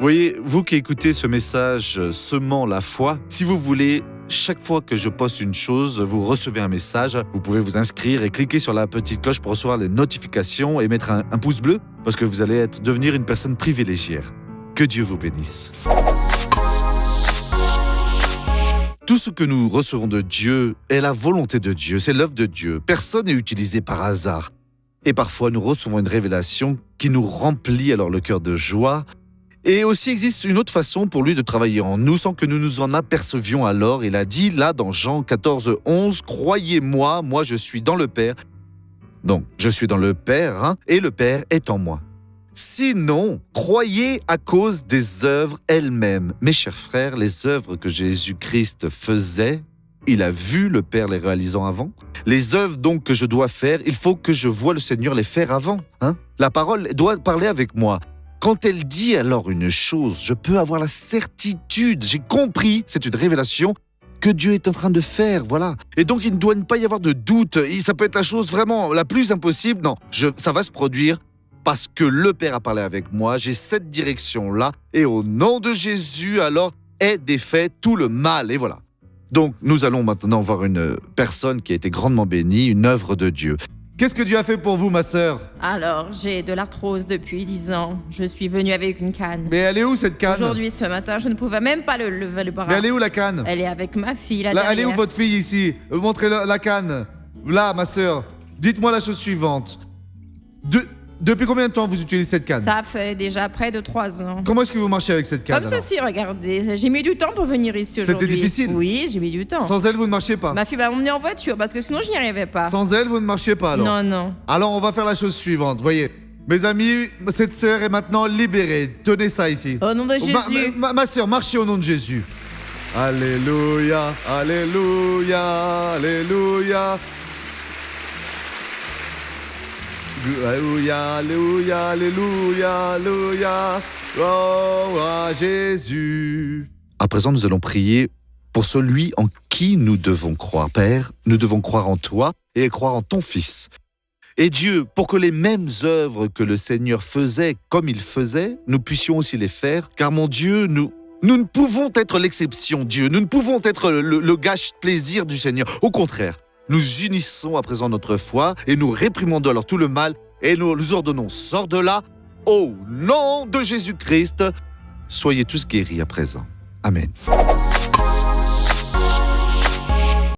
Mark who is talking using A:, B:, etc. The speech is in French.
A: voyez, vous qui écoutez ce message semant la foi, si vous voulez, chaque fois que je poste une chose, vous recevez un message. Vous pouvez vous inscrire et cliquer sur la petite cloche pour recevoir les notifications et mettre un pouce bleu parce que vous allez devenir une personne privilégiée. Que Dieu vous bénisse. Tout ce que nous recevons de Dieu est la volonté de Dieu, c'est l'œuvre de Dieu. Personne n'est utilisé par hasard. Et parfois, nous recevons une révélation qui nous remplit alors le cœur de joie. Et aussi existe une autre façon pour lui de travailler en nous sans que nous nous en apercevions alors. Il a dit là dans Jean 14, 11, « Croyez-moi, moi je suis dans le Père. » Donc, je suis dans le Père, et le Père est en moi. Sinon, croyez à cause des œuvres elles-mêmes. Mes chers frères, les œuvres que Jésus-Christ faisait, il a vu le Père les réalisant avant. Les œuvres donc que je dois faire, il faut que je voie le Seigneur les faire avant. La parole doit parler avec moi. Quand elle dit alors une chose, je peux avoir la certitude, j'ai compris, c'est une révélation, que Dieu est en train de faire, voilà. Et donc il ne doit pas y avoir de doute, ça peut être la chose vraiment la plus impossible, non, ça va se produire parce que le Père a parlé avec moi, j'ai cette direction-là, et au nom de Jésus, alors, est défait tout le mal, et voilà. Donc nous allons maintenant voir une personne qui a été grandement bénie, une œuvre de Dieu. Qu'est-ce que Dieu a fait pour vous, ma sœur?
B: Alors, j'ai de l'arthrose depuis 10 ans. Je suis venue avec une canne.
A: Mais elle est où, cette canne?
B: Aujourd'hui, ce matin, je ne pouvais même pas lever le bras.
A: Mais elle est où, la canne?
B: Elle est avec ma fille, là,
A: Là,
B: derrière.
A: elle est où, votre fille, ici? Montrez la canne. Là, ma sœur. Dites-moi la chose suivante. Depuis combien de temps vous utilisez cette canne?
B: Ça fait déjà près de 3 ans.
A: Comment est-ce que vous marchez avec cette canne?
B: Comme ceci, regardez. J'ai mis du temps pour venir ici aujourd'hui.
A: C'était difficile?
B: Oui, j'ai mis du temps.
A: Sans elle, vous ne marchez pas?
B: Ma fille m'a emmenée en voiture parce que sinon, je n'y arrivais pas.
A: Sans elle, vous ne marchez pas, alors?
B: Non, non.
A: Alors, on va faire la chose suivante. Voyez, mes amis, cette sœur est maintenant libérée. Tenez ça ici.
B: Au nom de Jésus.
A: Ma sœur, marchez au nom de Jésus. Alléluia, alléluia, alléluia. Alléluia, alléluia, alléluia, alléluia. Oh, à Jésus. À présent, nous allons prier pour celui en qui nous devons croire. Père, nous devons croire en toi et croire en ton Fils. Et Dieu, pour que les mêmes œuvres que le Seigneur faisait comme il faisait, nous puissions aussi les faire, car mon Dieu, nous ne pouvons être l'exception, Dieu. Nous ne pouvons être le gâche-plaisir du Seigneur. Au contraire, nous unissons à présent notre foi et nous réprimandons alors tout le mal et nous ordonnons, sors de là, au nom de Jésus-Christ. Soyez tous guéris à présent. Amen.